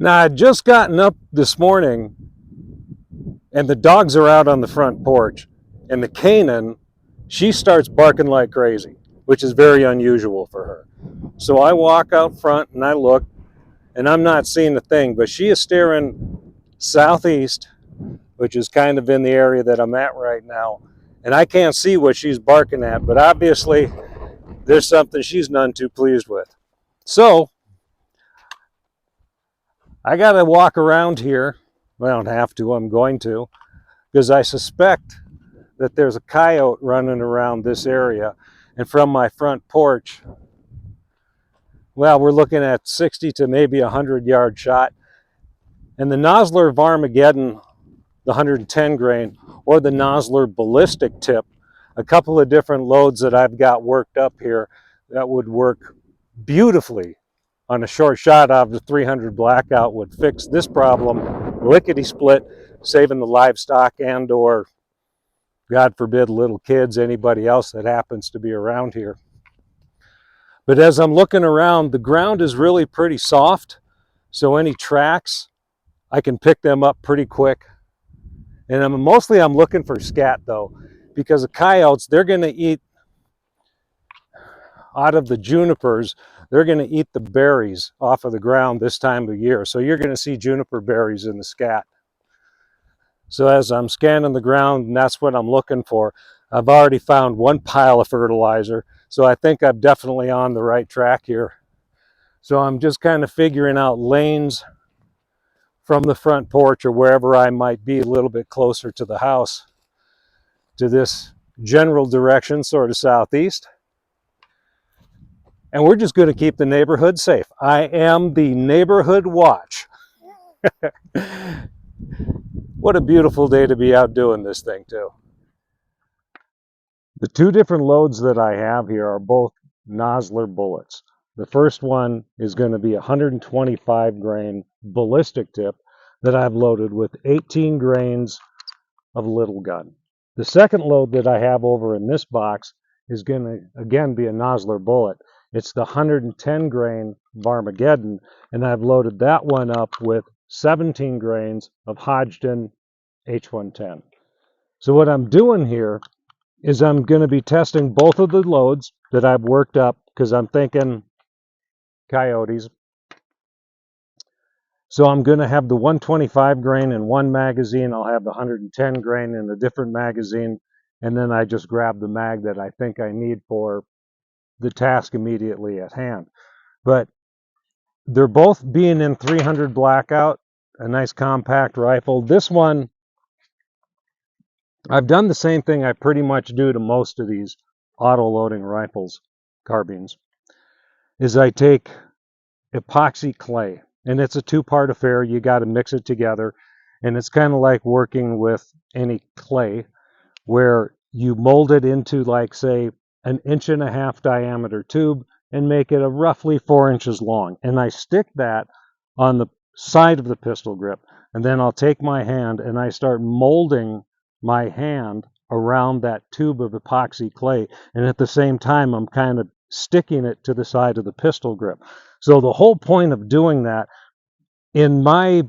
Now, I'd just gotten up this morning and the dogs are out on the front porch. And the Canaan, she starts barking like crazy, which is very unusual for her. So I walk out front and I look, and I'm not seeing a thing, but she is staring southeast, which is kind of in the area that I'm at right now. And I can't see what she's barking at, but obviously there's something she's none too pleased with. So I got to walk around here. Well, I don't have to, I'm going to, because I suspect that there's a coyote running around this area. And from my front porch, well, we're looking at 60 to maybe 100-yard shot. And the Nosler of Armageddon, the 110 grain, or the Nosler ballistic tip, a couple of different loads that I've got worked up here that would work beautifully on a short shot out of the 300 blackout, would fix this problem lickety-split, saving the livestock and or, God forbid, little kids, anybody else that happens to be around here. But as I'm looking around, the ground is really pretty soft, so any tracks, I can pick them up pretty quick. And I'm looking for scat though, because the coyotes, they're going to eat out of the junipers, they're going to eat the berries off of the ground this time of year. So you're going to see juniper berries in the scat. So as I'm scanning the ground, and that's what I'm looking for, I've already found one pile of fertilizer. So I think I'm definitely on the right track here. So I'm just kind of figuring out lanes from the front porch or wherever I might be a little bit closer to the house to this general direction, sort of southeast. And we're just going to keep the neighborhood safe. I am the neighborhood watch. What a beautiful day to be out doing this thing too. The two different loads that I have here are both Nosler bullets. The first one is going to be a 125 grain ballistic tip that I've loaded with 18 grains of little gun. The second load that I have over in this box is going to again be a Nosler bullet. It's the 110 grain of Armageddon, and I've loaded that one up with 17 grains of Hodgdon H110. So what I'm doing here is I'm going to be testing both of the loads that I've worked up, because I'm thinking coyotes. So I'm going to have the 125 grain in one magazine. I'll have the 110 grain in a different magazine. And then I just grab the mag that I think I need for the task immediately at hand. But they're both being in 300 blackout, a nice compact rifle. This one, I've done the same thing I pretty much do to most of these auto-loading rifles, carbines, is I take epoxy clay. And it's a two-part affair. You got to mix it together. And it's kind of like working with any clay, where you mold it into, like, say, an 1.5 inch diameter tube and make it a roughly 4 inches long. And I stick that on the side of the pistol grip. And then I'll take my hand and I start molding my hand around that tube of epoxy clay. And at the same time, I'm kind of sticking it to the side of the pistol grip. So the whole point of doing that in my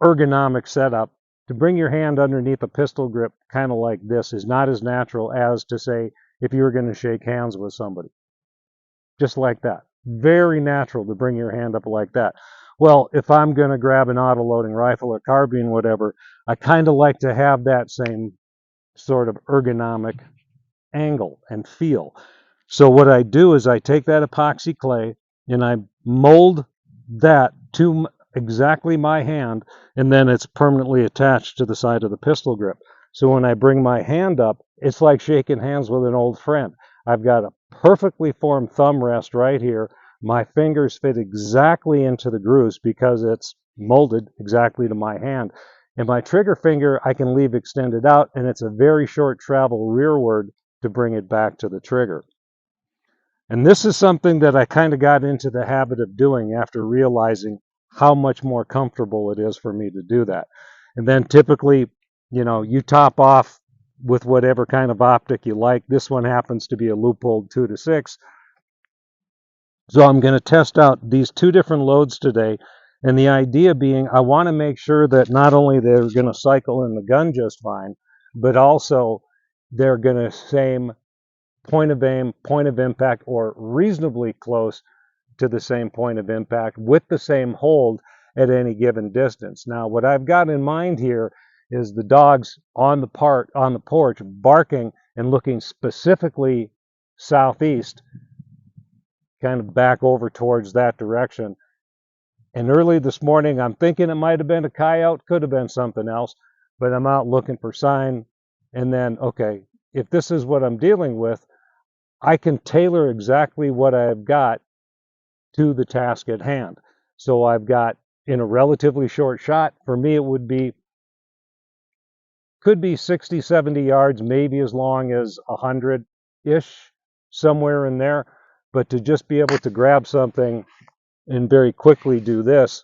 ergonomic setup, to bring your hand underneath a pistol grip kind of like this is not as natural as to say if you were going to shake hands with somebody. Just like that. Very natural to bring your hand up like that. Well, if I'm going to grab an auto-loading rifle or carbine, whatever, I kind of like to have that same sort of ergonomic angle and feel. So what I do is I take that epoxy clay and I mold that to exactly my hand, and then it's permanently attached to the side of the pistol grip. So when I bring my hand up, it's like shaking hands with an old friend. I've got a perfectly formed thumb rest right here. My fingers fit exactly into the grooves because it's molded exactly to my hand. And my trigger finger I can leave extended out, and it's a very short travel rearward to bring it back to the trigger. And this is something that I kind of got into the habit of doing after realizing how much more comfortable it is for me to do that. And then typically, you top off with whatever kind of optic you like. This one happens to be a Leupold 2-6. So I'm going to test out these two different loads today And the idea being, I want to make sure that not only they're going to cycle in the gun just fine, but also they're going to same point of aim, point of impact, or reasonably close to the same point of impact with the same hold at any given distance. Now, what I've got in mind here is the dogs on the porch barking and looking specifically southeast, kind of back over towards that direction. And early this morning, I'm thinking it might have been a coyote, could have been something else, but I'm out looking for sign. And then, okay, if this is what I'm dealing with, I can tailor exactly what I've got to the task at hand. So I've got, in a relatively short shot, for me it could be 60, 70 yards, maybe as long as 100-ish, somewhere in there. But to just be able to grab something and very quickly do this,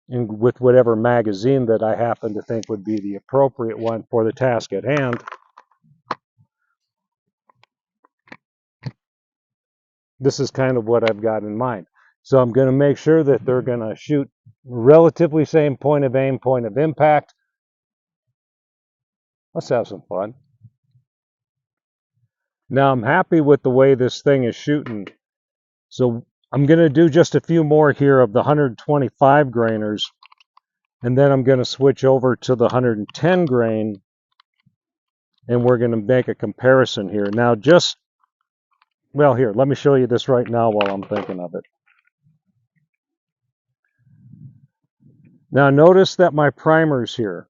and with whatever magazine that I happen to think would be the appropriate one for the task at hand, this is kind of what I've got in mind. So I'm going to make sure that they're going to shoot relatively same point of aim, point of impact. Let's have some fun. Now I'm happy with the way this thing is shooting. So I'm going to do just a few more here of the 125 grainers, and then I'm going to switch over to the 110 grain, and we're going to make a comparison here. Now well, here, let me show you this right now while I'm thinking of it. Now notice that my primers here,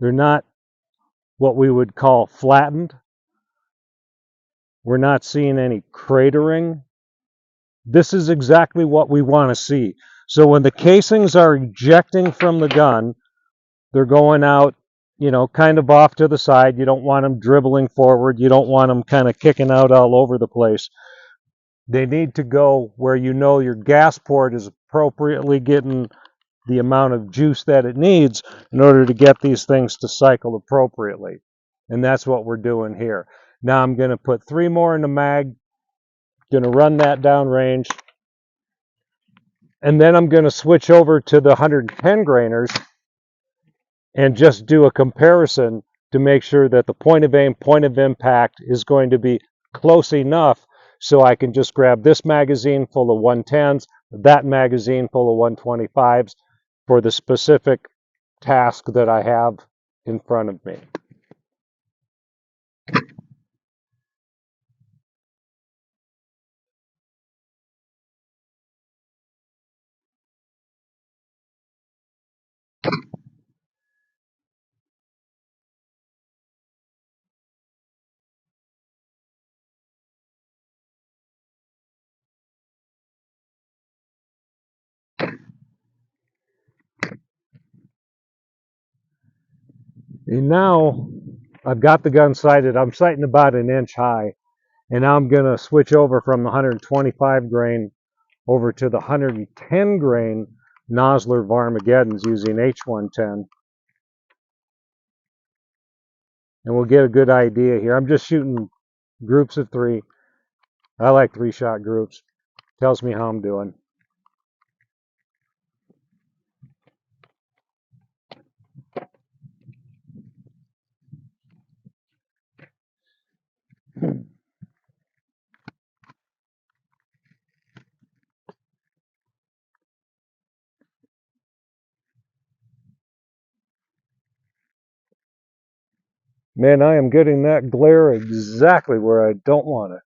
they're not what we would call flattened. We're not seeing any cratering. This is exactly what we want to see. So when the casings are ejecting from the gun, they're going out, kind of off to the side. You don't want them dribbling forward. You don't want them kind of kicking out all over the place. They need to go where your gas port is appropriately getting the amount of juice that it needs in order to get these things to cycle appropriately. And that's what we're doing here. Now I'm going to put 3 more in the mag, going to run that down range, and then I'm going to switch over to the 110 grainers and just do a comparison to make sure that the point of aim, point of impact is going to be close enough so I can just grab this magazine full of 110s, that magazine full of 125s for the specific task that I have in front of me. And now I've got the gun sighted. I'm sighting about 1 inch high. And now I'm going to switch over from the 125 grain over to the 110 grain Nosler Varmageddons using H110. And we'll get a good idea here. I'm just shooting groups of 3. I like 3-shot groups. Tells me how I'm doing. Man, I am getting that glare exactly where I don't want it.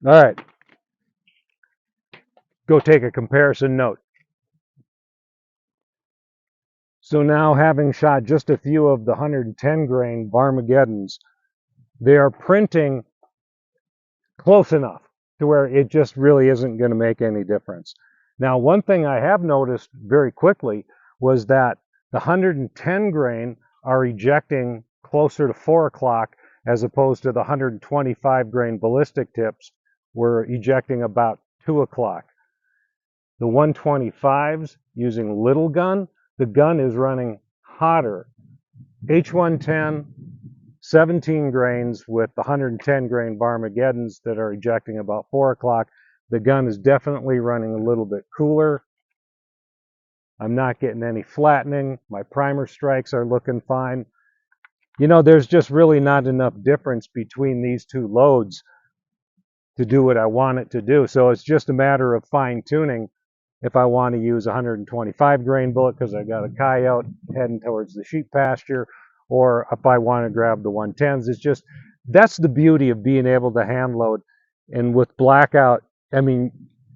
All right, go take a comparison note. So now, having shot just a few of the 110 grain Barmageddons, they are printing close enough to where it just really isn't going to make any difference. Now, one thing I have noticed very quickly was that the 110 grain are ejecting closer to 4 o'clock as opposed to the 125 grain ballistic tips were ejecting about 2 o'clock. The 125s using little gun, the gun is running hotter. H110, 17 grains with the 110 grain Barmageddons that are ejecting about 4 o'clock. The gun is definitely running a little bit cooler. I'm not getting any flattening. My primer strikes are looking fine. You know, there's just really not enough difference between these two loads to do what I want it to do. So it's just a matter of fine tuning if I want to use a 125 grain bullet because I got a coyote heading towards the sheep pasture, or if I want to grab the 110s. It's just, that's the beauty of being able to hand load. And with blackout, I mean,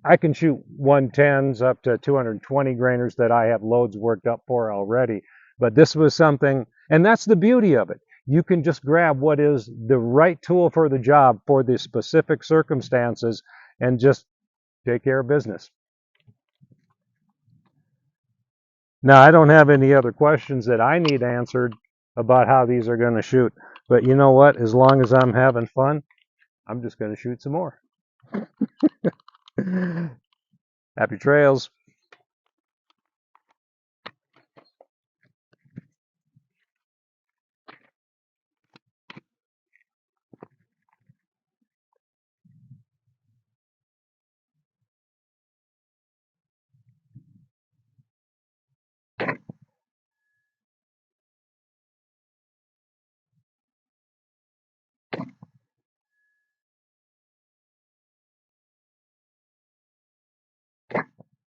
I can shoot 110s up to 220 grainers that I have loads worked up for already. But this was something, and that's the beauty of it. You can just grab what is the right tool for the job for the specific circumstances and just take care of business. Now, I don't have any other questions that I need answered about how these are going to shoot. But you know what? As long as I'm having fun, I'm just going to shoot some more. Happy trails.